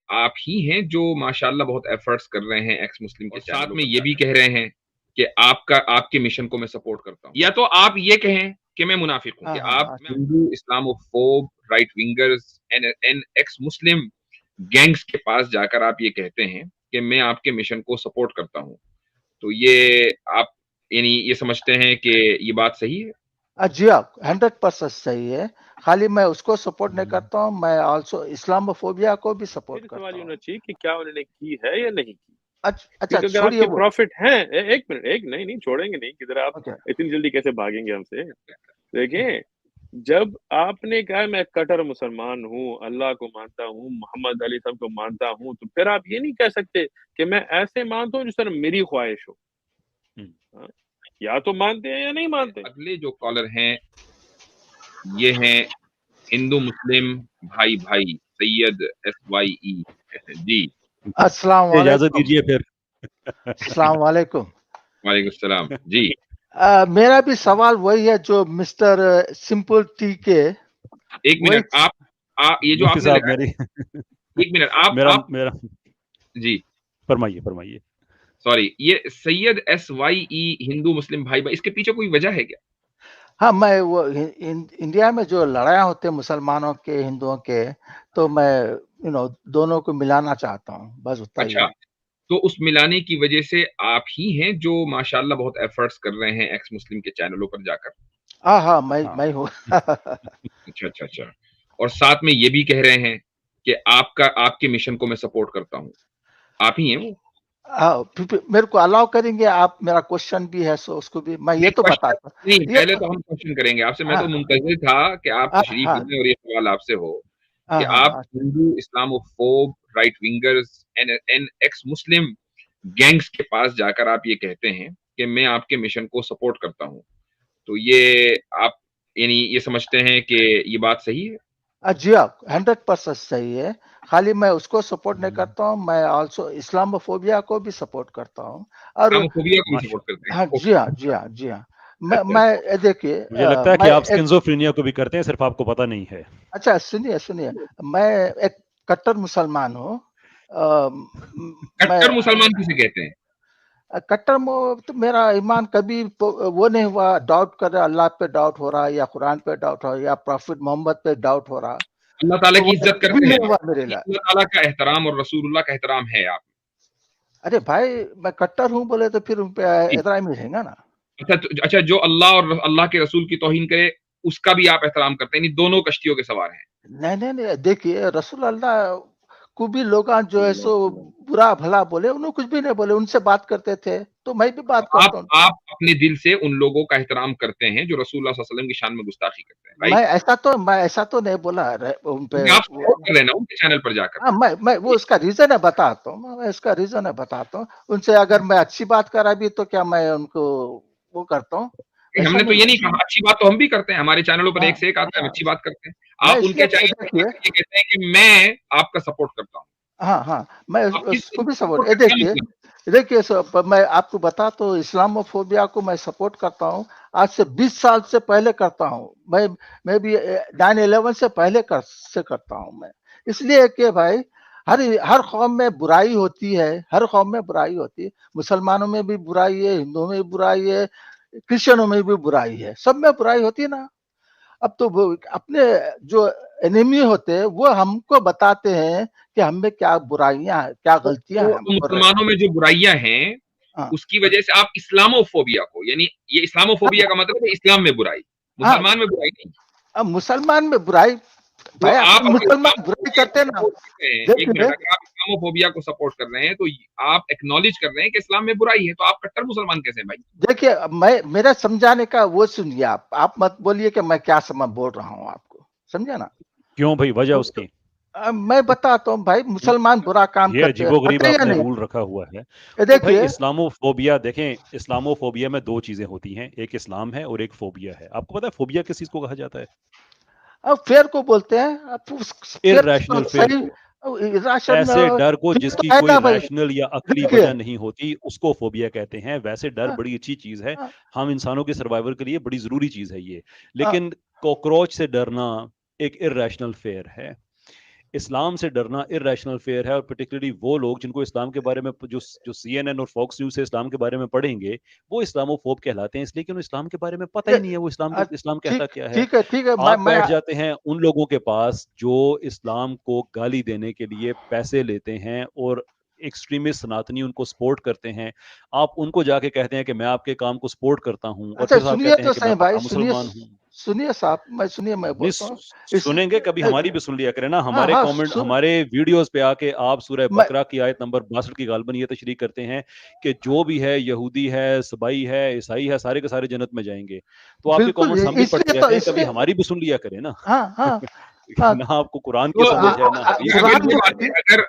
آپ ہی ہیں جو ماشاءاللہ بہت ایفرٹس کر رہے ہیں ایکس مسلم کے ساتھ میں یہ بھی کہہ رہے ہیں کہ آپ کے مشن کو میں سپورٹ کرتا ہوں، یا تو آپ یہ کہیں کہ میں منافق ہوں، کہ آپ Hindu Islamophobe right wingers and ex Muslim gangs کے پاس جا کر آپ یہ کہتے ہیں کہ میں آپ کے مشن کو سپورٹ کرتا ہوں، تو یہ آپ یعنی یہ سمجھتے ہیں کہ یہ بات صحیح ہے؟ جی ہاں 100% صحیح ہے. خالی میں اس کو سپورٹ نہیں کرتا ہوں، میں آلسو اسلاموفوبیا کو بھی سپورٹ پھر کرتا سوال یہ ہوں. ہونا چاہیے کہ کیا انہوں نے کی ہے یا نہیں کی. اچھا کیونکہ اگر آپ چھوڑیے کے وہ. پروفٹ ہیں، ایک منٹ، ایک نہیں چھوڑیں گے نہیں، کدھر آپ اوکے اتنی جلدی کیسے بھاگیں گے ہم سے. دیکھیں، جب آپ نے کہا میں کٹر مسلمان ہوں، اللہ کو مانتا ہوں، محمد علی صاحب کو مانتا ہوں، تو پھر آپ یہ نہیں کہہ سکتے کہ میں ایسے مانتا ہوں جس طرح میری خواہش ہو. ہاں، یا تو مانتے ہیں یا نہیں مانتے. اگلے جو کالر ہیں یہ ہیں ہندو مسلم بھائی بھائی سید SYE. جی السلام اجازت علیکم. دیجیے پھر. السلام علیکم. وعلیکم السلام. جی میرا بھی سوال وہی ہے جو مسٹر سمپل ٹی کے. ایک منٹ، آپ یہ جو مفتی آپ نے صاحب لگایا، میری ایک منٹ میرا جی فرمائیے. سوری، یہ سید SYE ہندو مسلم بھائی بھائی، اس کے پیچھے کوئی وجہ ہے کیا؟ ہاں، میں وہ انڈیا میں جو لڑائیاں ہوتے ہیں مسلمانوں کے ہندوؤں کے، تو میں دونوں کو ملانا چاہتا ہوں، بس اتنا ہی. اچھا، تو اس ملانے کی وجہ سے آپ ہی ہیں جو ماشاءاللہ بہت ایفرٹس کر رہے ہیں ایکس مسلم کے چینلوں پر جا کر. ہاں میں ہوں. اچھا، اور ساتھ میں یہ بھی کہہ رہے ہیں کہ آپ کے مشن کو میں سپورٹ کرتا ہوں، آپ ہی ہیں وہ؟ میرے کو الاؤ کریں گے آپ؟ میرا کوشچن بھی ہے، سو اس کو بھی میں یہ تو بتاتا ہوں. نہیں، پہلے تو ہم کوشچن کریں گے آپ سے. میں تو منتظر تھا کہ آپ تشریف لیں اور یہ سوال آپ سے ہو کہ آپ Hindu Islamophobe right wingers and ex Muslim gangs کے پاس جا کر آپ یہ کہتے ہیں کہ میں آپ کے مشن کو سپورٹ کرتا ہوں، تو یہ آپ یعنی یہ سمجھتے ہیں کہ یہ بات صحیح ہے؟ جی ہاں 100% صحیح ہے. خالی میں اس کو سپورٹ نہیں کرتا ہوں، میں آلسو اسلاموفوبیا کو بھی سپورٹ کرتا ہوں. اور اسلاموفوبیا کو بھی سپورٹ کرتے ہیں؟ جی ہاں. میں دیکھیے، مجھے لگتا ہے کہ آپ اسکنزوفرینیا کو بھی کرتے ہیں، صرف آپ کو پتہ نہیں ہے. اچھا سنیے، میں ایک کٹر مسلمان ہوں. کٹر مسلمان کسے کہتے ہیں؟ کٹر تو میرا ایمان کبھی وہ نہیں ہوا ڈاؤٹ کر رہا، اللہ پہ ڈاؤٹ ہو رہا، یا قرآن پہ ڈاؤٹ ہو رہا، یا پروفٹ محمد پہ ڈاؤٹ ہو رہا. اللہ تعالیٰ کی عزت کرتے ہیں، میرے لیے اللہ تعالیٰ کا احترام اور رسول اللہ کا احترام ہے آپ؟ ارے بھائی، میں کٹر ہوں بولے تو پھر ان پہ احترام ہی رہے گا نا. اچھا، جو اللہ اور اللہ کے رسول کی توہین کرے اس کا بھی آپ احترام کرتے ہیں، یعنی دونوں کشتیوں کے سوار ہیں؟ نہیں، دیکھیے رسول اللہ کو بھی لوگ جو ہے سو برا بھلا بولے، انہوں کچھ بھی نہیں بولے، ان سے بات کرتے تھے، تو میں بھی بات کرتا ہوں. آپ اپنے دل سے ان لوگوں کا احترام کرتے ہیں جو رسول اللہ صلی اللہ علیہ وسلم کی شان میں گستاخی کرتے ہیں، میں ایسا تو نہیں بولا ان پہ. آپ سپورٹ کر رہے ہیں نا ان کے چینل پر جا کر. میں وہ اس کا ریزن ہے بتاتا ہوں. ان سے اگر میں اچھی بات کرا بھی تو کیا میں ان کو وہ کرتا ہوں؟ ہم نے تو یہ نہیں کہا، اچھی بات تو ہم بھی کرتے ہیں، ہمارے چینلوں پر ایک سے ایک آتا ہے، ہم اچھی بات کرتے ہیں. آپ ان کے چینل پر یہ کہتے ہیں کہ میں آپ کا سپورٹ کرتا ہوں. ہاں میں اس کو بھی سپورٹ. دیکھیے میں آپ کو بتا تو اسلاموفوبیا کو میں سپورٹ کرتا ہوں. آج سے 20 سال سے پہلے کرتا ہوں. میں بھی 9/11 سے پہلے کرتا ہوں میں. اس لیے کہ بھائی ہر قوم میں برائی ہوتی ہے، مسلمانوں میں بھی برائی ہے، ہندوؤں میں بھی برائی ہے، کرسچنوں میں بھی برائی ہے، سب میں برائی ہوتی ہے نا. اب تو اپنے جو انیمی ہوتے ہیں وہ ہم کو بتاتے ہیں کہ ہم میں کیا برائیاں ہیں، کیا غلطیاں ہیں. مسلمانوں میں جو برائیاں ہیں اس کی وجہ سے آپ اسلاموفوبیا کو، یعنی یہ اسلاموفوبیا کا مطلب ہے اسلام میں برائی، مسلمان میں برائی نہیں. اب مسلمان میں برائی، بھائی مسلمان برائی کرتے نا. ایک منٹ، اگر آپ اسلاموفوبیا کو سپورٹ کر رہے ہیں تو آپ ایکنالج کر رہے ہیں کہ اسلام میں برائی ہے، تو آپ کٹر مسلمان کیسے ہیں بھائی؟ دیکھیے میرا سمجھانے کا وہ سنیے، آپ مت بولیے کہ میں کیا بول رہا ہوں، آپ کو سمجھا نا. کیوں بھائی، وجہ اس کی میں بتاتا ہوں. بھائی مسلمان برا کام کرتے ہیں، عجیب و غریب آپ نے رول رکھا ہوا ہے. دیکھیے اسلاموفوبیا، دیکھیں اسلاموفوبیا میں دو چیزیں ہوتی ہیں، ایک اسلام ہے اور ایک فوبیا ہے. آپ کو پتا ہے فوبیا کس چیز کو کہا جاتا ہے؟ فیئر کو بولتے ہیں. ارریشنل فیئر کو، ایسے ڈر کو جس کی کوئی ریشنل یا عقلی وجہ نہیں ہوتی، اس کو فوبیا کہتے ہیں. ویسے ڈر بڑی اچھی چیز ہے، ہم انسانوں کے سروائیور کے لیے بڑی ضروری چیز ہے یہ. لیکن کوکروچ سے ڈرنا ایک ارریشنل فیئر ہے. اسلام سے ڈرنا irrational fear ہے, اور particularly وہ لوگ جن کو اسلام کے بارے میں جو CNN اور فاکس نیوز سے اسلام کے بارے میں پڑھیں گے وہ اسلاموفوب کہلاتے ہیں, اس لیے کہ انہیں اسلام کے بارے میں پتہ ہی نہیں ہے وہ اسلام کہتا کیا ہے. ٹھیک ہے, آپ بیٹھ جاتے ہیں ان لوگوں کے پاس جو اسلام کو گالی دینے کے لیے پیسے لیتے ہیں اور ایکسٹریمسٹ سناتنی ان کو سپورٹ کرتے ہیں, آپ ان کو جا کے کہتے ہیں کہ میں آپ کے کام کو سپورٹ کرتا ہوں, اور پھر آپ کہتے ہیں کہ میں پکا مسلمان ہوں. سنیے صاحب, میں بولتا ہوں, سنیں گے کبھی ہماری بھی سن لیا کریں نا. ہمارے کامنٹ ہمارے ویڈیوز پہ آ کے آپ سورہ بقرہ کی آیت نمبر 62 کی غالباً یہ تشریح کرتے ہیں کہ جو بھی ہے یہودی ہے, سبائی ہے, عیسائی ہے, سارے کے سارے جنت میں جائیں گے. تو آپ کے کامنٹس ہم بھی پڑھتے رہتے ہیں, کبھی ہماری بھی سن لیا کریں نا. نہ آپ کو قرآن کی سمجھ ہے نا.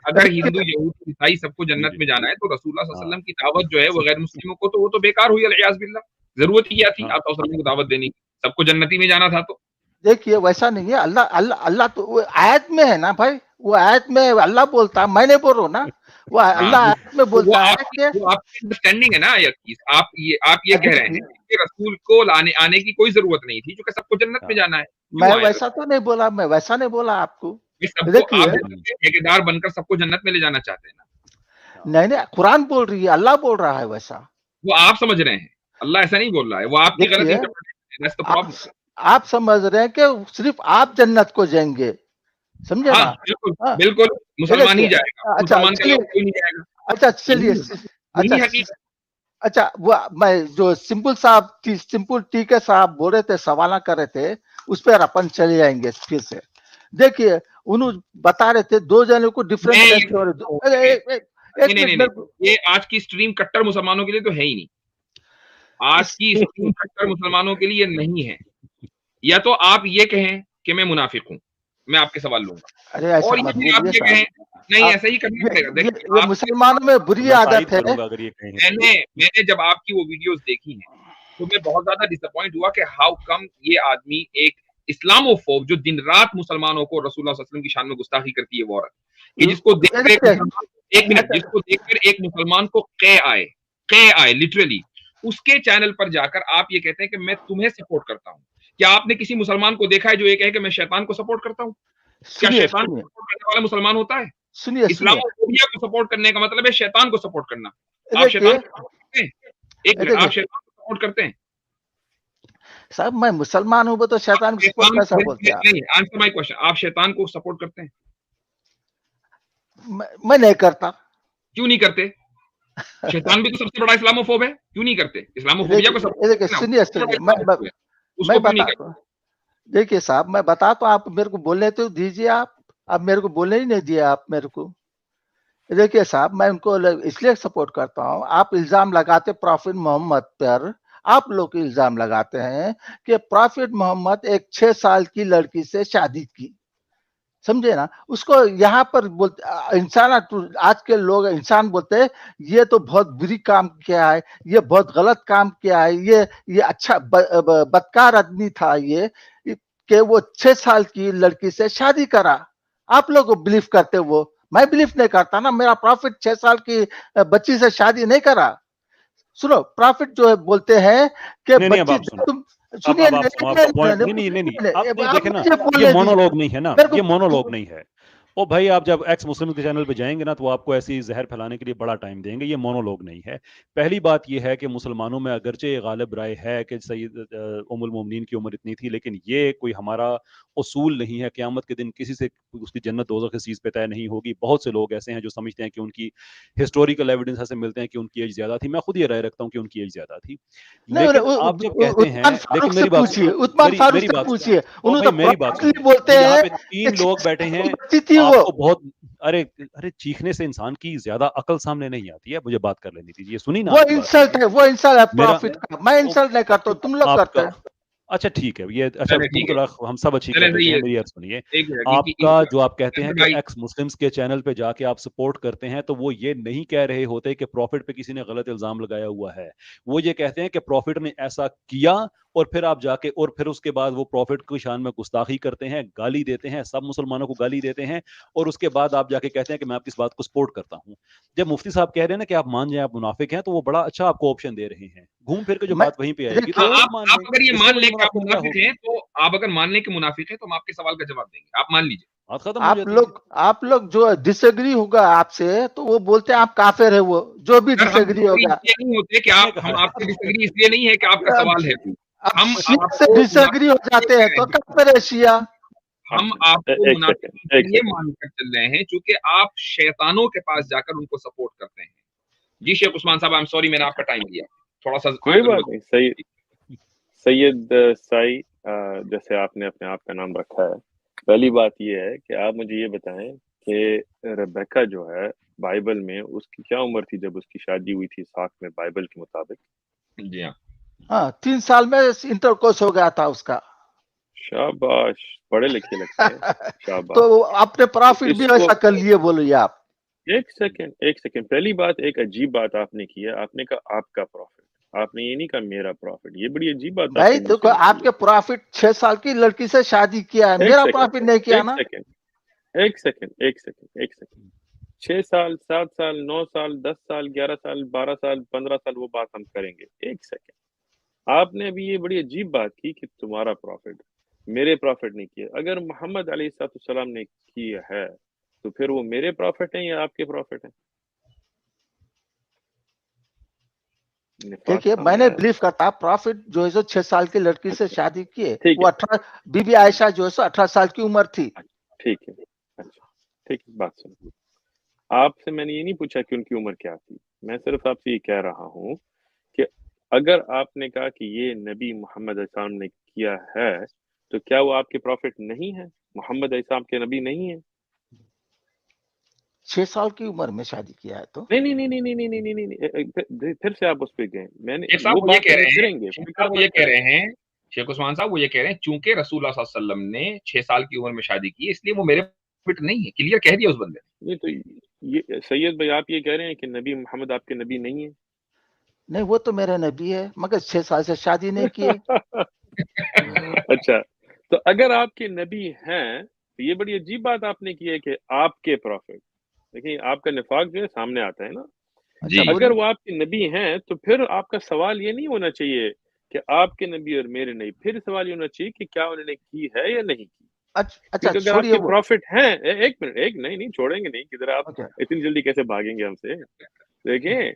اگر ہندو یہودی عیسائی سب کو جنت میں جانا ہے تو رسول اللہ صلی اللہ علیہ وسلم کی دعوت جو ہے وہ غیر مسلموں کو تو وہ تو بیکار ہوئی, العیاذ باللہ. ضرورت ہی کیا تھی آپ صلی اللہ علیہ وسلم کو دعوت دینے کی, سب کو جنتی میں جانا تھا. تو دیکھیے ویسا نہیں ہے, اللہ تو وہ آیت میں ہے نا بھائی, وہ آیت میں اللہ بولتا ہے, میں نہیں بول رہا ہوں نا, وہ اللہ آیت میں بولتا ہے کہ وہ آپ کی انڈرسٹینڈنگ ہے نا آپ یہ کہہ رہے ہیں کہ رسول کو آنے کی کوئی ضرورت نہیں تھی کیونکہ سب کو جنت میں جانا ہے. میں ویسا تو نہیں بولا, میں ویسا نہیں بولا آپ کو. ٹھیکیدار بن کر سب کو جنت میں لے جانا چاہتے ہیں نا. نہیں, قرآن بول رہی ہے, اللہ بول رہا ہے ویسا. وہ آپ سمجھ رہے ہیں, اللہ ایسا نہیں بول رہا ہے, وہ آپ کی غلط انٹرپریٹیشن ہے. آپ سمجھ رہے ہیں کہ صرف آپ جنت کو جائیں گے, سمجھے نا؟ بالکل مسلمان ہی جائے گا. اچھا چلیے, اچھا وہ میں جو سمپل ٹھیک ہے صاحب بول رہے تھے, سوال کر رہے تھے, اس پہ اپن چلے جائیں گے پھر سے. دیکھیے انہوں بتا رہے تھے دو جنوں کو ڈفرینٹ. یہ آج کی اسٹریم کٹر مسلمانوں کے لیے تو ہے ہی نہیں. آج کی اسٹریم کٹر مسلمانوں کے لیے نہیں ہے. یا تو آپ یہ کہیں کہ میں منافق ہوں, میں آپ کے سوال لوں گا, اور آپ یہ کہیں نہیں ایسا ہی کرنا پڑے گا. مسلمانوں میں بری عادت ہے. میں نے جب آپ کی وہ ویڈیوز دیکھی ہیں تو میں بہت زیادہ ڈس اپوائنٹ ہوا کہ ہاؤ کم یہ آدمی ایک اسلاموفوب جو دن رات مسلمانوں کو رسول اللہ صلی اللہ علیہ وسلم کی شان میں گستاخی کرتی ہے وہ عورت, کہ جس کو دیکھ کر ایک مسلمان کو قے آئے لٹرلی, اس کے چینل پر جا کر آپ یہ کہتے ہیں کہ میں تمہیں سپورٹ کرتا ہوں. کیا آپ نے کسی مسلمان کو دیکھا ہے جو یہ کہے کہ میں شیطان کو سپورٹ کرتا ہوں؟ کیا شیطان کو سپورٹ کرنے والا مسلمان ہوتا ہے؟ اسلاموفوبیا کو سپورٹ کرنے کا مطلب ہے شیطان کو سپورٹ کرنا. آپ شیطان کو سپورٹ کرتے ہیں صاحب؟ میں مسلمان ہوں تو شیطان کو سپورٹ کیسا بولتے ہیں؟ نہیں, آنسر مائی کوسچن. آپ شیطان کو سپورٹ کرتے ہیں؟ میں نہیں کرتا. کیوں نہیں کرتے؟ شیطان بھی تو سب سے بڑا اسلاموفوب ہے, کیوں نہیں کرتے؟ اسلاموفوبیا کو سپورٹ دیکھیے صاحب میں بتاتا ہوں, آپ میرے کو بولنے تو دیجیے. آپ میرے کو بولنے ہی نہیں دیا آپ میرے کو. دیکھیے صاحب میں ان کو اس لیے سپورٹ کرتا ہوں, آپ الزام لگاتے پروفٹ محمد پر, آپ لوگ الزام لگاتے ہیں کہ پروفٹ محمد ایک 6 سال کی لڑکی سے شادی کی, سمجھے نا؟ اس کو یہاں پر بولتے انسان, آج کے لوگ انسان بولتے ہیں یہ تو بہت بری کام کیا ہے, یہ بہت غلط کام کیا ہے, یہ اچھا بدکار آدمی تھا یہ کہ وہ 6 سال کی لڑکی سے شادی کرا. آپ لوگ بلیو کرتے, وہ میں بلیو نہیں کرتا نا. میرا پروفٹ 6 سال کی بچی سے شادی نہیں کرا. سنو, پروفٹ جو ہے بولتے ہیں کہ یہ مونولوگ نہیں ہے نا, یہ مونولوگ نہیں ہے. او بھائی آپ جب ایکس مسلم کے چینل پہ جائیں گے نا تو آپ کو ایسی زہر پھیلانے کے لیے بڑا ٹائم دیں گے. یہ مونولوگ نہیں ہے. پہلی بات یہ ہے کہ مسلمانوں میں اگرچہ غالب رائے ہے کہ سید ام المومنین کی عمر اتنی تھی, لیکن یہ کوئی ہمارا اصول نہیں ہے. قیامت کے دن کسی سے اس کی جنت دوزخ کی چیز پہ طے نہیں ہوگی. بہت سے لوگ ایسے ہیں جو سمجھتے ہیں کہ ان کی ہسٹوریکل ایویڈنس ایسے ملتے ہیں کہ ان کی ایج زیادہ تھی. میں خود یہ رائے رکھتا ہوں کہ ان کی ایج زیادہ تھی. لیکن آپ جب کہتے ہیں, لیکن میری بات بولتے ہیں 3 لوگ بیٹھے ہیں, آپ کو بہت ارے چیخنے سے انسان کی زیادہ عقل سامنے نہیں آتی ہے. مجھے بات کر لینی دیجیے, سنی نا. وہ انسلٹ ہے, وہ انسلٹ ہے پروفٹ کا. میں انسلٹ نہیں کرتا, تم لوگ کرتے ہیں. اچھا ٹھیک ہے, یہ اچھا ہم سب اچھی کرتے ہیں. میری عرض سنیے, آپ کا جو آپ کہتے ہیں کہ ایکس مسلمز کے چینل پہ جا کے آپ سپورٹ کرتے ہیں, تو وہ یہ نہیں کہہ رہے ہوتے کہ پروفٹ پہ کسی نے غلط الزام لگایا ہوا ہے. وہ یہ کہتے ہیں کہ پروفٹ نے ایسا کیا, اور پھر آپ جا کے اور پھر اس کے بعد وہ پروفٹ کی شان میں گستاخی کرتے ہیں, گالی دیتے ہیں, سب مسلمانوں کو گالی دیتے ہیں, اور اس کے بعد آپ جا کے کہتے ہیں کہ میں آپ کی اس بات کو سپورٹ کرتا ہوں. جب مفتی صاحب کہہ رہے ہیں نا کہ آپ مان جائیں آپ منافق ہیں, تو وہ بڑا اچھا آپ کو آپشن دے رہے ہیں. گھوم پھر کے جو بات وہیں پہ آئے گی, تو آپ اگر یہ مان لیں کہ آپ منافق ہیں, تو آپ اگر مان لیں کہ منافق ہیں تو ہم آپ کے سوال کا جواب دیں گے. آپ مان لیجیے, آپ لوگ جو ڈس ایگری ہوگا آپ سے تو وہ بولتے ہیں آپ کافر ہے، وہ جو بھی ڈس ایگری ہوگا نہیں ہوتے کہ ہم آپ سے ڈس ایگری اس لیے نہیں ہے کہ آپ کا سوال ہے، ہم شیعہ سے ڈس ایگری ہو جاتے ہیں تو کافر ہے شیعہ. ہم آپ کو منافق یہ مان کر چل رہے ہیں چونکہ آپ شیطانوں کے پاس جا کر ان کو سپورٹ کرتے ہیں. جی شیخ عثمان صاحب، سوری میں نے آپ کا ٹائم لیا تھوڑا سا. کوئی بات نہیں. سید سائی، جیسے آپ نے اپنے آپ کا نام رکھا ہے، پہلی بات یہ ہے کہ آپ مجھے یہ بتائیں کہ ربیکہ جو ہے بائبل میں اس کی کیا عمر تھی جب اس کی شادی ہوئی تھی ساکھ میں بائبل کے مطابق؟ جی ہاں 3 سال میں انٹر کورس ہو گیا تھا اس کا. شاباش، پڑھے لکھے لگتے ہیں. شاباش. تو اپنے پرافٹ بھی ایسا کر لیے بولے آپ. ایک سیکنڈ پہلی بات، ایک عجیب بات آپ نے کی ہے. آپ نے کہا آپ کا پروفٹ، آپ نے یہ نہیں کہا میرا پروفٹ. یہ بڑی عجیب بات ہے. بھائی دیکھو، آپ کے پروفٹ 6 سال کی لڑکی سے شادی کیا ہے، میرا پروفٹ نہیں کیا نا. ایک سیکنڈ 6 سال 7 سال 9 سال 10 سال 11 سال 12 سال 15 سال وہ بات ہم کریں گے. ایک سیکنڈ، آپ نے ابھی یہ بڑی عجیب بات کی کہ تمہارا پروفٹ، میرے پروفٹ نے کیا. اگر محمد علیہ السلام نے کیا ہے تو پھر وہ میرے پروفٹ ہیں یا آپ کے پروفٹ ہیں؟ دیکھیے میں نے بلیف کرتا پروفٹ جو ہے 6 سال کی لڑکی سے شادی کیے، وہ 18 بی بی عائشہ جو ہے 18 سال کی عمر تھی. ٹھیک ہے، اچھا ٹھیک ہے. بات سنو، آپ سے میں نے یہ نہیں پوچھا کہ ان کی عمر کیا تھی. میں صرف آپ سے یہ کہہ رہا ہوں کہ اگر آپ نے کہا کہ یہ نبی محمد علیہ السلام نے کیا ہے تو کیا وہ آپ کے پروفٹ نہیں ہے؟ محمد علیہ السلام کے نبی نہیں ہیں؟ 6 سال کی عمر میں شادی کیا ہے تو نہیں، پھر سے آپ اس پہ گئے. میں نے وہ یہ کہہ رہے ہیں شیخ عثمان صاحب، وہ یہ کہہ رہے ہیں چونکہ رسول اللہ صلی اللہ علیہ وسلم نے 6 سال کی عمر میں شادی کی اس لیے وہ میرے پروفٹ نہیں ہے. کلیئر کہہ دیا اس بندے نے. نہیں تو یہ سید بھائی آپ یہ کہہ رہے ہیں کہ نبی محمد آپ کے نبی نہیں ہیں؟ نہیں، وہ تو میرے نبی ہے مگر 6 سال سے شادی نہیں کیے. اچھا، تو اگر آپ کے نبی ہیں تو یہ بڑی عجیب بات آپ نے کی ہے کہ آپ کے پروفٹ. دیکھیں آپ کا نفاق جو ہے سامنے آتا ہے نا. اگر وہ آپ کے نبی ہیں تو پھر آپ کا سوال یہ نہیں ہونا چاہیے کہ آپ کے نبی اور میرے نہیں، پھر سوال یہ ہونا چاہیے کہ کیا انہوں نے کی ہے یا نہیں کی. اچھا اگر آپ کے پروفٹ ہیں، ایک منٹ، نہیں چھوڑیں گے نہیں، کدھر آپ اتنی جلدی کیسے بھاگیں گے ہم سے. دیکھیں،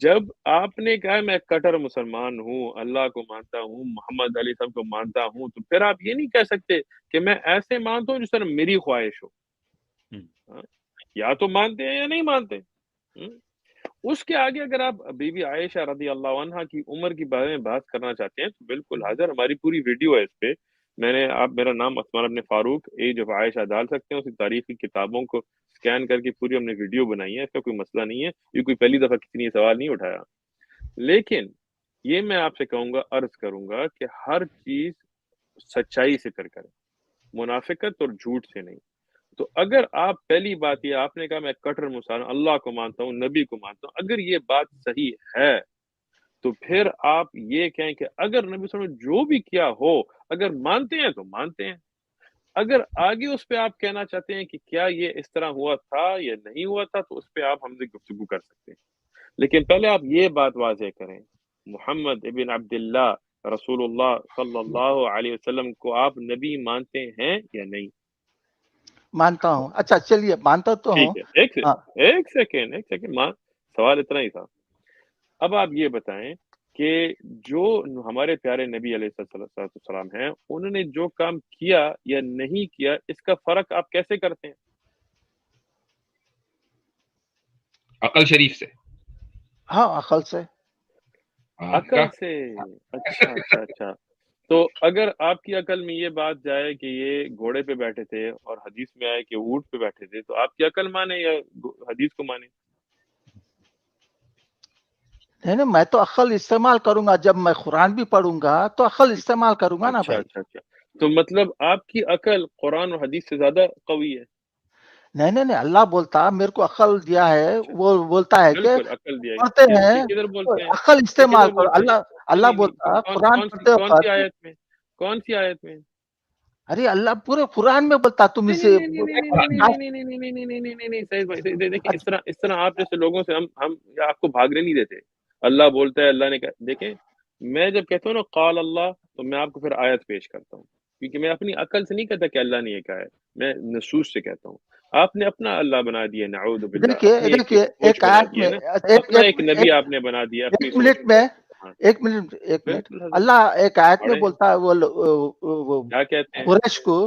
جب آپ نے کہا میں کٹر مسلمان ہوں، اللہ کو مانتا ہوں، محمد علیہ السلام کو مانتا ہوں، تو پھر آپ یہ نہیں کہہ سکتے کہ میں ایسے مانتا ہوں جس طرح میری خواہش ہو. یا تو مانتے ہیں یا نہیں مانتے. اس کے آگے اگر آپ بی بی عائشہ رضی اللہ عنہ کی عمر کے بارے میں بات کرنا چاہتے ہیں تو بالکل حاضر، ہماری پوری ویڈیو ہے اس پہ. آپ میرا نام عثمان ابن فاروق ایج آف عائشہ ڈال سکتے ہیں، اس کی تاریخی کتابوں کو سکین کر کے پوری ہم نے ویڈیو بنائی ہے. اس کا کوئی مسئلہ نہیں ہے، یہ کوئی پہلی دفعہ کسی نے سوال نہیں اٹھایا. لیکن یہ میں آپ سے کہوں گا، عرض کروں گا کہ ہر چیز سچائی سے کریں، منافقت اور جھوٹ سے نہیں. تو اگر آپ پہلی بات یہ آپ نے کہا میں کٹر مسلمان، اللہ کو مانتا ہوں، نبی کو مانتا ہوں، اگر یہ بات صحیح ہے تو پھر آپ یہ کہیں کہ اگر نبی صلی اللہ علیہ وسلم نے جو بھی کیا ہو، اگر مانتے ہیں تو مانتے ہیں. اگر آگے اس پہ آپ کہنا چاہتے ہیں کہ کیا یہ اس طرح ہوا تھا یا نہیں ہوا تھا تو اس پہ آپ ہم سے گفتگو کر سکتے ہیں. لیکن پہلے آپ یہ بات واضح کریں، محمد ابن عبداللہ رسول اللہ صلی اللہ علیہ وسلم کو آپ نبی مانتے ہیں یا نہیں؟ مانتا ہوں. اچھا چلیے، مانتا تو ہوں. ایک سیکنڈ سوال اتنا ہی تھا. اب آپ یہ بتائیں کہ جو ہمارے پیارے نبی علیہ السلام ہیں، انہوں نے جو کام کیا یا نہیں کیا، اس کا فرق آپ کیسے کرتے ہیں؟ عقل شریف سے. ہاں، عقل سے. اچھا. تو اگر آپ کی عقل میں یہ بات جائے کہ یہ گھوڑے پہ بیٹھے تھے اور حدیث میں آئے کہ اونٹ پہ بیٹھے تھے، تو آپ کی عقل مانے یا حدیث کو مانے؟ نہیں، میں تو عقل استعمال کروں گا. جب میں قرآن بھی پڑھوں گا تو عقل استعمال کروں گا نا بھائی. اچھا. تو مطلب آپ کی عقل قرآن اور حدیث سے زیادہ قوی ہے؟ نہیں، اللہ بولتا میرے کو عقل دیا ہے. وہ بولتا ہے کہ پڑھتے ہیں عقل استعمال کرو. اللہ بولتا قرآن پڑھتے ہو. کون سی آیت میں؟ ارے اللہ پورے قرآن میں بولتا تم اسے. دیکھیں اس طرح آپ جیسے لوگوں سے ہم آپ کو بھاگنے نہیں دیتے. اللہ بولتا ہے، اللہ نے کہا. دیکھیں میں جب کہتا ہوں نا قال اللہ، تو میں آپ کو پھر آیت پیش کرتا ہوں. کیونکہ میں اپنی عقل سے نہیں کہتا کہ اللہ نے یہ کہا ہے، میں نصوص سے کہتا ہوں۔ آپ نے اپنا اللہ بنا دیا، نعوذ باللہ، اپنی ایک سوچ بنا دی ہے نا، اپنا ایک نبی آپ نے بنا دیا اپنی سوچ میں۔ ہاں ایک منٹ بالکل حضرت، اللہ ایک آیت میں پڑھیں بولتا ہے، وہ کیا کہتے ہیں، قریش کو،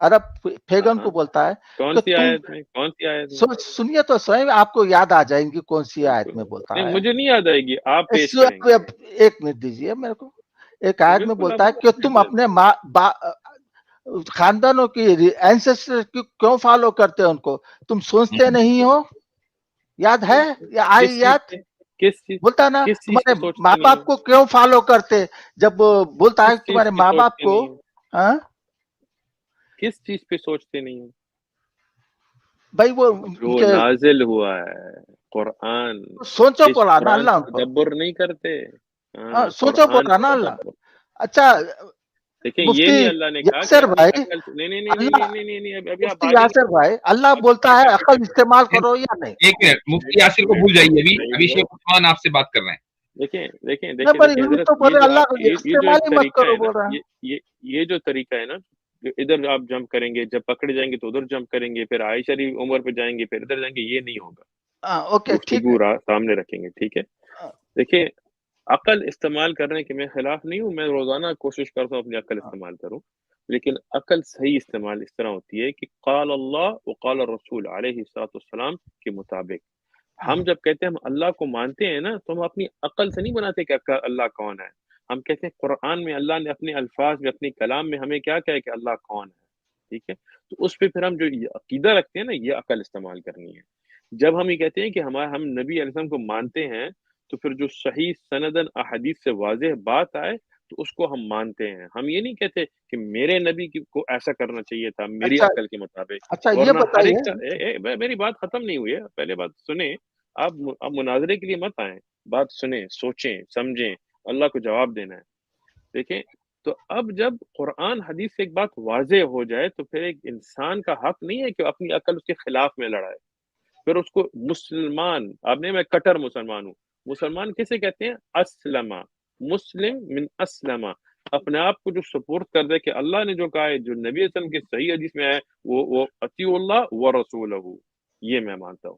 عرب پیگن کو بولتا ہے کون کہ سی تم آیت میں، کون سی آیت میں؟ سنیے تو صحیح، آپ کو یاد آ جائیں گی کون سی آیت میں بولتا نہیں ہے۔ مجھے نہیں یاد آئے گی، آپ پیش کریں گے۔ ایک منٹ دیجیے میرے کو۔ ایک آیت میں بالکل بولتا ہے کہ تم اپنے خاندانوں کی اینسیسٹر کیوں فالو کرتے ان کو، تم سوچتے نہیں ہو؟ یاد ہے یا آئی یاد؟ کس چیز، بولتا ہے نا کس چیز تمہارے پہ سوچتے ماں نہیں باپ ہو؟ کو کیوں فالو کرتے، جب بولتا ہے کس چیز تمہارے پہ ماں باپ سوچتے کو، نہیں ہو؟ ہاں کس چیز پہ سوچتے نہیں ہو؟ بھائی وہ جو نازل ہوا ہے قرآن، سوچو اس پڑا نا قرآن اللہ کا ان کو، تدبر نہیں کرتے۔ سوچو قرآن پڑا نا کا اللہ۔ تدبر، اچھا دیکھیں یہ مفتی نہیں اللہ نے کہا کہ یاسر اپنی بھائی، عقل سے، نہیں نہیں نہیں نہیں اللہ نہیں نہیں نہیں، ابھی آپ مفتی آگے یاسر بھائی، اللہ بولتا ہے عقل استعمال کرو یا نہیں؟ ایک منٹ، مفتی یاسر کو بھول جائیے، ابھی شیخ عثمان آپ سے بات کر رہے ہیں۔ دیکھیں دیکھیں میں دیکھیں پر دیکھیں حضرت، تو یہ پڑے جو اللہ آپ کو یہ جو استعمال ایک ہی مت طریقہ کرو ہے نا، بول رہا ہے۔ یہ جو طریقہ ہے نا، ادھر آپ جمپ کریں گے، جب پکڑے جائیں گے تو ادھر جمپ کریں گے، پھر عائشہ رضی عمر پہ جائیں گے، پھر ادھر جائیں گے، یہ نہیں ہوگا۔ اوکے ٹھیک گفتگو ہے۔ سامنے رکھیں گے، ٹھیک ہے۔ دیکھیں عقل استعمال کرنے کے میں خلاف نہیں ہوں، میں روزانہ کوشش کرتا ہوں اپنی عقل استعمال کروں، لیکن عقل صحیح استعمال اس طرح ہوتی ہے کہ قال اللہ وقال الرسول علیہ الصلوۃ والسلام کے مطابق۔ ہم جب کہتے ہیں ہم اللہ کو مانتے ہیں نا، تو ہم اپنی عقل سے نہیں بناتے کہ اللہ کون ہے، ہم کہتے ہیں قرآن میں اللہ نے اپنے الفاظ میں، اپنے کلام میں ہمیں کیا کہا ہے کہ اللہ کون ہے، ٹھیک ہے۔ تو اس پہ پھر ہم جو عقیدہ رکھتے ہیں نا، یہ عقل استعمال کرنی ہے۔ جب ہم یہ کہتے ہیں کہ ہم نبی علیہ السلام کو مانتے ہیں، تو پھر جو صحیح سندن احادیث سے واضح بات آئے تو اس کو ہم مانتے ہیں۔ ہم یہ نہیں کہتے کہ میرے نبی کو ایسا کرنا چاہیے تھا میری عقل کے مطابق، اچھا یہ ورنہ ہر ایک کا بتائیے، میری بات ختم نہیں ہوئی ہے، پہلے بات سنیں۔ آپ مناظرے کے لیے مت آئیں، بات سنیں، سوچیں، سمجھیں، اللہ کو جواب دینا ہے۔ دیکھیں تو اب جب قرآن حدیث سے ایک بات واضح ہو جائے تو پھر ایک انسان کا حق نہیں ہے کہ اپنی عقل اس کے خلاف میں لڑائے۔ پھر اس کو مسلمان، آپ نے، میں کٹر مسلمان ہوں، مسلمان کسے کہتے ہیں؟ اسلم، مسلم من اسلم، اپنے آپ کو جو سپورٹ کر دے کہ اللہ نے جو کہا ہے، جو نبی وسلم کے صحیح حدیث میں ہے، وہ اطیعوا اللہ ورسولہ، یہ میں مانتا ہوں۔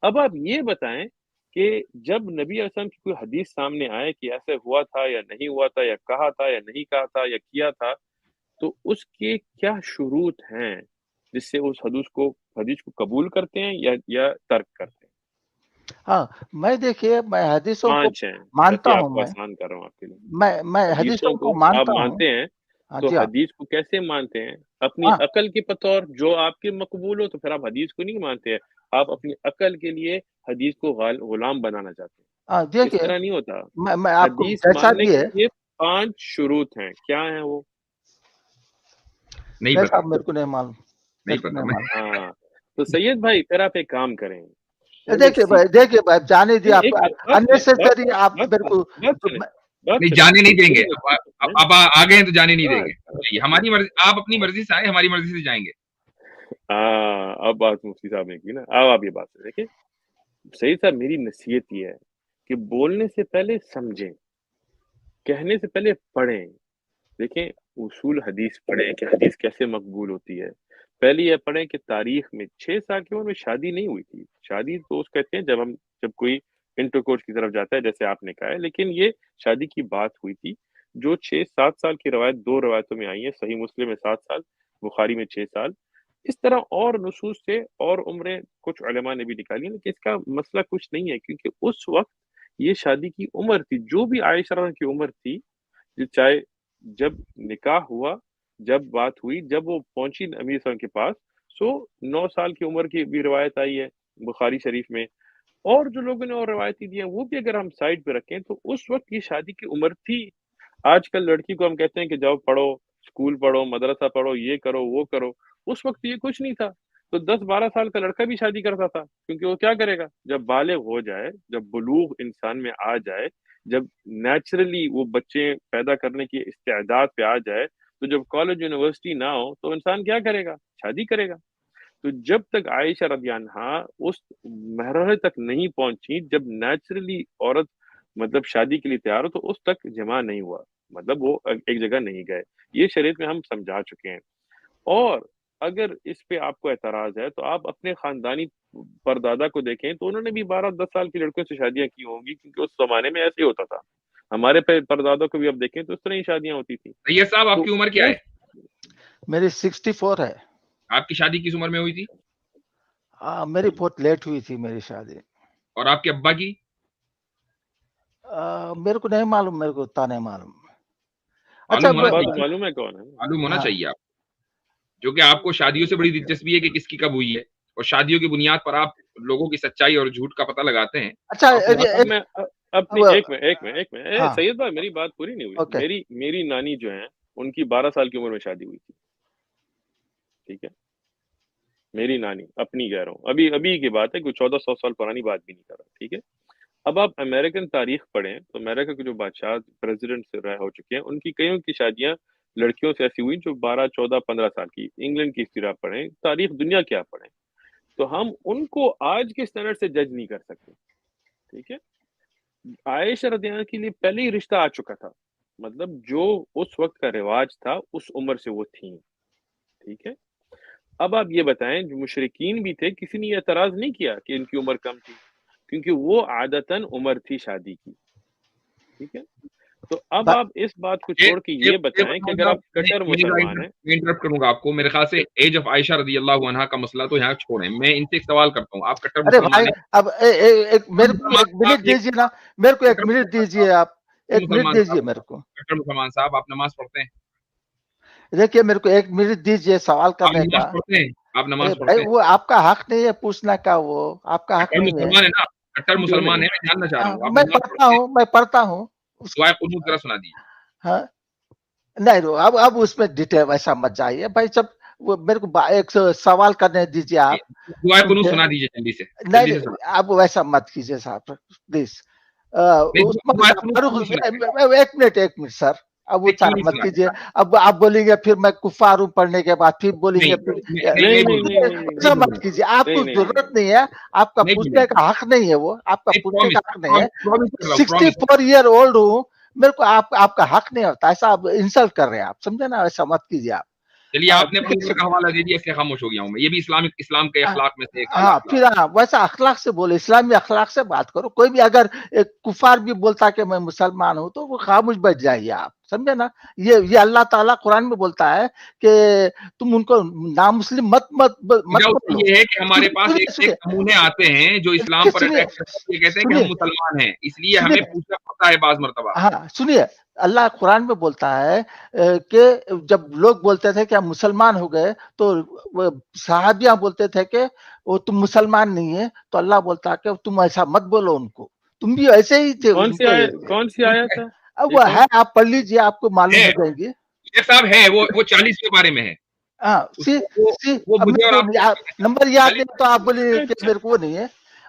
اب آپ یہ بتائیں کہ جب نبی علیہ السلام کی کوئی حدیث سامنے آئے کہ ایسے ہوا تھا یا نہیں ہوا تھا، یا کہا تھا یا نہیں کہا تھا یا کیا تھا، تو اس کے کیا شروط ہیں جس سے اس حدیث کو قبول کرتے ہیں یا ترک کرتے ہیں؟ ہاں میں دیکھیے، میں حدیثوں کو 5 ہیں، مانتا آپ ہوں، کو آسان کر رہا ہوں آپ کے لیے۔ میں حدیثوں کو مانتا آپ ہوں۔ مانتے ہیں تو جی ہاں، حدیث کو کیسے مانتے ہیں؟ اپنی عقل کے بطور جو آپ کے مقبول ہو، تو پھر آپ حدیث کو نہیں مانتے ہیں، آپ اپنی عقل کے لیے حدیث کو غلام بنانا چاہتے ہیں۔ اس دیکھیے طرح نہیں ہوتا۔ میں آپ کو حدیث جیسا ماننے بھی ہے، کے لیے 5 شروط ہیں، کیا ہیں وہ؟ نہیں جیسا پتا، میرے کو نہیں معلوم، نہیں پتا۔ ہاں تو سید بھائی پھر آپ ایک کام کریں، دیکھیے بھائی جانے دیے، آپ اننیسیسری آپ میرے کو نہیں جانے نہیں دیں گے، اب آگے ہیں تو جانے نہیں دیں گے، ہماری مرضی، آپ اپنی مرضی سے آئے، ہماری مرضی سے جائیں گے۔ اب بات مفتی صاحب نے کی نا، اب آپ یہ بات سے دیکھیں سید صاحب، میری نصیحت یہ ہے کہ بولنے سے پہلے سمجھیں، کہنے سے پہلے پڑھیں۔ دیکھیں اصول حدیث پڑھیں کہ حدیث کیسے مقبول ہوتی ہے۔ پہلے یہ پڑھیں کہ تاریخ میں 6 سال کی عمر میں شادی نہیں ہوئی تھی۔ شادی تو اس کہتے ہیں جب کوئی انٹرکورس کی طرف جاتا ہے، جیسے آپ نے کہا ہے، لیکن یہ شادی کی بات ہوئی تھی جو 6-7 سال کی روایت 2 روایتوں میں آئی ہیں، صحیح مسلم میں 7 سال، بخاری میں 6 سال۔ اس طرح اور نصوص سے اور عمریں کچھ علماء نے بھی نکالی ہیں، لیکن اس کا مسئلہ کچھ نہیں ہے، کیونکہ اس وقت یہ شادی کی عمر تھی، جو بھی عائشہ رضی کی عمر تھی، چاہے جب نکاح ہوا، جب بات ہوئی، جب وہ پہنچی نبی صلی اللہ علیہ وسلم کے پاس، 9 سال کی عمر کی بھی روایت آئی ہے بخاری شریف میں، اور جو لوگوں نے اور روایتی دی ہیں وہ بھی اگر ہم سائڈ پہ رکھیں تو اس وقت یہ شادی کی عمر تھی۔ آج کل لڑکی کو ہم کہتے ہیں کہ جاؤ پڑھو، اسکول پڑھو، مدرسہ پڑھو، یہ کرو وہ کرو، اس وقت یہ کچھ نہیں تھا۔ تو 10-12 سال کا لڑکا بھی شادی کرتا تھا، کیونکہ وہ کیا کرے گا، جب بالغ ہو جائے، جب بلوغ انسان میں آ جائے، جب نیچرلی وہ بچے پیدا کرنے کی استعداد پہ آ جائے، تو جب کالج یونیورسٹی نہ ہو تو انسان کیا کرے گا، شادی کرے گا۔ تو جب تک عائشہ رضی عنہا اس مرحلے تک نہیں پہنچی جب نیچرلی عورت مطلب شادی کے لیے تیار ہو، تو اس تک جمع نہیں ہوا۔ مطلب وہ ایک جگہ نہیں گئے. یہ شریعت میں ہم سمجھا چکے ہیں. اور اگر اس پہ آپ کو اعتراض ہے تو آپ اپنے خاندانی پردادا کو دیکھیں تو انہوں نے بھی 12-10 سال کی لڑکیوں سے شادیاں کی ہوں گی, کیونکہ اس زمانے میں ایسے ہی ہوتا تھا. ہمارے پردادا کو بھی آپ دیکھیں تو اس طرح ہی شادیاں ہوتی تھی. طیب صاحب آپ کی عمر کیا ہے؟ میری 64 ہے. آپ کی شادی کس عمر میں ہوئی تھی؟ میری بہت لیٹ ہوئی تھی میری شادی. اور آپ کے ابا کی؟ میرے کو نہیں معلوم, میرے کو اتنا نہیں معلوم. معلوم ہے کون ہے, معلوم ہونا چاہیے آپ, جو کہ آپ کو شادیوں سے بڑی دلچسپی ہے کہ کس کی کب ہوئی ہے, اور شادیوں کی بنیاد پر آپ لوگوں کی سچائی اور جھوٹ کا پتہ لگاتے ہیں. اچھا اپنی ایک منٹ سید بھائی, میری بات پوری نہیں ہوئی. میری نانی جو ہیں ان کی 12 سال کی عمر میں شادی ہوئی تھی. ٹھیک ہے, میری نانی اپنی کہہ رہا ہوں, ابھی کی بات ہے, کوئی 1400 سال پرانی بات بھی نہیں کر رہا. ٹھیک ہے, اب آپ امریکن تاریخ پڑھیں تو امریکہ کے جو بادشاہ پریزیڈنٹ سے رہے ہو چکے ہیں ان کی کئیوں کی شادیاں لڑکیوں سے ایسی ہوئی جو 12, 14, 15 سال کی. انگلینڈ کی ہسٹری آپ پڑھیں, تاریخ دنیا کی آپ پڑھیں, تو ہم ان کو آج کے اسٹینڈرڈ سے جج نہیں کر سکتے. ٹھیک ہے, عائشہ رضی اللہ عنہا کے لیے پہلے ہی رشتہ آ چکا تھا, مطلب جو اس وقت کا رواج تھا اس عمر سے وہ تھیں. ٹھیک ہے, اب آپ یہ بتائیں, جو مشرکین بھی تھے کسی نے اعتراض نہیں کیا کہ ان کی عمر کم تھی, کیونکہ وہ عادتاً عمر تھی شادی کی. ٹھیک ہے, تو اب آپ اس بات کو چھوڑ کے یہ بتائیں کہ اگر آپ کٹر مسلمان ہیں. میں انٹرپٹ کروں گا آپ کو, میرے خیال سے ایج آف عائشہ رضی اللہ عنہا کا مسئلہ تو یہاں چھوڑیں, میں ان سے ایک سوال کرتا ہوں. آپ کٹر مسلمان ہیں؟ اب میرے کو ایک منٹ دیجیے نا, میرے کو ایک منٹ دیجیے, آپ ایک منٹ دیجیے میرے کو. کٹر مسلمان صاحب, آپ نماز پڑھتے ہیں؟ دیکھیے میرے کو ایک منٹ دیجیے سوال کرنے کا. آپ نماز پڑھتے ہیں؟ وہ آپ کا حق نہیں ہے پوچھنا کا, وہ آپ کا حق نہیں ہے. کٹر مسلمان ہے, میں جاننا چاہ رہا ہوں. میں پڑھتا ہوں. دعائے قنوت ذرا سنا دیجیے. ہاں نہیں, اب اس میں ڈیٹیل ویسا مت جائیے بھائی. جب وہ میرے کو ایک سوال کرنے دیجیے, آپ دعائے قنوت سنا دیجیے جلدی سے. نہیں, اب ویسا مت کیجیے صاحب پلیز. ایک منٹ سر, اب وہ چار مت کیجیے. اب آپ بولیں گے پھر میں کفار ہوں پڑھنے کے بعد, پھر بولیں گے ایسا مت کیجیے. آپ کو ضرورت نہیں ہے, آپ کا پوچھنے کا حق نہیں ہے, وہ آپ کا پوچھنے کا حق نہیں ہے. 64 ایئر اولڈ ہوں, میرے کو آپ کا حق نہیں ہوتا. ایسا آپ انسلٹ کر رہے ہیں, آپ سمجھے نا, ایسا مت کیجیے آپ. چلیے, آپ نے اپنے اوپر کا حوالہ دے دیا, اس لیے خاموش ہو گیا ہوں میں. یہ بھی اسلام کے اخلاق میں سے ایک. ہاں, پھر ویسا اخلاق سے بولے, اسلامی اخلاق سے بات کرو. کوئی بھی اگر ایک کفار بھی بولتا کہ میں مسلمان ہوں تو وہ خاموش بیٹھ جائیے, آپ سمجھے نا. یہ اللہ تعالیٰ قرآن میں بولتا ہے کہ تم ان کو نامسلم مت یہ ہے کہ ہمارے پاس ایک نمونے آتے ہیں جو اسلام پر یہ کہتے ہیں کہ ہم مسلمان ہیں, اس لیے ہمیں پوچھنا پڑتا ہے بعض مرتبہ. ہاں سنیے, اللہ قرآن میں بولتا ہے کہ جب لوگ بولتے تھے کہ ہم مسلمان ہو گئے تو صحابیاں بولتے تھے کہ وہ تم مسلمان نہیں ہے, تو اللہ بولتا ہے کہ تم ایسا مت بولو ان کو, تم بھی ایسے ہی تھے. کون سی آیت ہے؟ اب وہ ہے, آپ پڑھ لیجیے, آپ کو معلوم ہو جائیں گے. یہ صاحب ہے وہ 40ویں پارے میں ہے. ہاں, نمبر یاد نہیں تو آپ بولے کہ میرے کو نہیں ہے,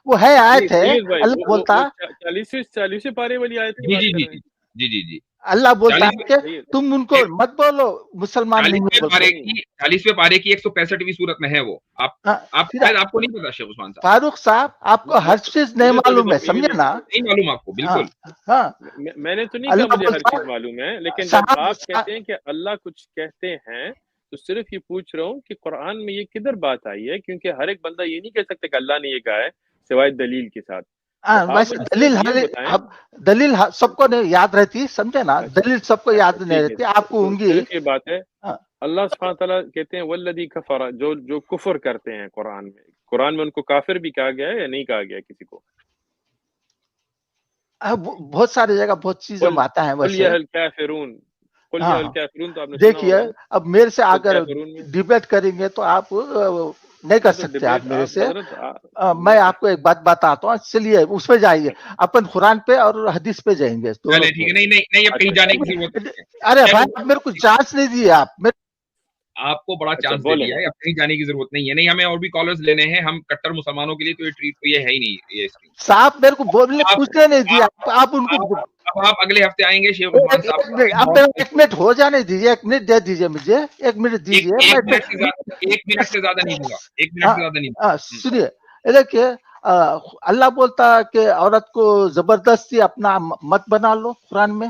وہ ہے آیت ہے. اللہ بولتا 40ویں پارے والی آیت کی بات کر رہے ہیں. جی اللہ بولتا ہے کہ تم ان کو مت بولو مسلمان نہیں. 40ویں پارے کی 165ویں سورت میں ہے وہ. آپ کو نہیں پتا شیخ عثمان صاحب؟ فاروق صاحب, آپ کو ہر چیز نہیں معلوم ہے, سمجھے نا. نہیں معلوم آپ کو, بالکل. ہاں, میں نے تو نہیں کہا مجھے ہر چیز معلوم ہے, لیکن جب آپ کہتے ہیں کہ اللہ کچھ کہتے ہیں تو صرف یہ پوچھ رہا ہوں کہ قرآن میں یہ کدھر بات آئی ہے, کیونکہ ہر ایک بندہ یہ نہیں کہہ سکتا کہ اللہ نے یہ کہا ہے سوائے دلیل کے ساتھ. دلیل سب کو نہیں یاد رہتی, سمجھے نا, دلیل سب کو یاد نہیں رہتی, آپ کو ہوں گی. یہ بات ہے, اللہ سبحانہ تعالیٰ کہتے ہیں والذی کفر, جو کفر کرتے ہیں. قرآن میں ان کو کافر بھی کہا گیا ہے یا نہیں کہا گیا کسی کو؟ بہت ساری جگہ بہت چیزیں آتا ہے ویسے. دیکھیے, اب میرے سے اگر ڈیبیٹ کریں گے تو آپ نہیں کر سکتے آپ میرے سے. میں آپ کو ایک بات بتاتا ہوں, چلیے اس پہ جائیے, اپن قرآن پہ اور حدیث پہ جائیں گے. ارے بھائی, میرے کو چانس نہیں دیے آپ کو بڑا چانس دے دیا ہے, اب کہیں جانے کی ضرورت نہیں ہے. نہیں, ہمیں اور بھی کالرز لینے ہیں, ہم کٹر مسلمانوں کے لیے تو یہ ٹریٹ یہ ہے ہی نہیں. یہ صاحب میرے کو بولنے پوچھنے نہیں دیا, آپ ان کو. اب آپ اگلے ہفتے آئیں گے شیخ عثمان صاحب. اب ایک منٹ ہو جانے دیجیے, ایک منٹ دے دیجیے مجھے, ایک منٹ دیجیے. 1 منٹ سے زیادہ نہیں ہوگا, 1 منٹ سے زیادہ نہیں. سنیے, دیکھیے, اللہ بولتا ہے کہ عورت کو زبردستی اپنا مت بنا لو قرآن میں.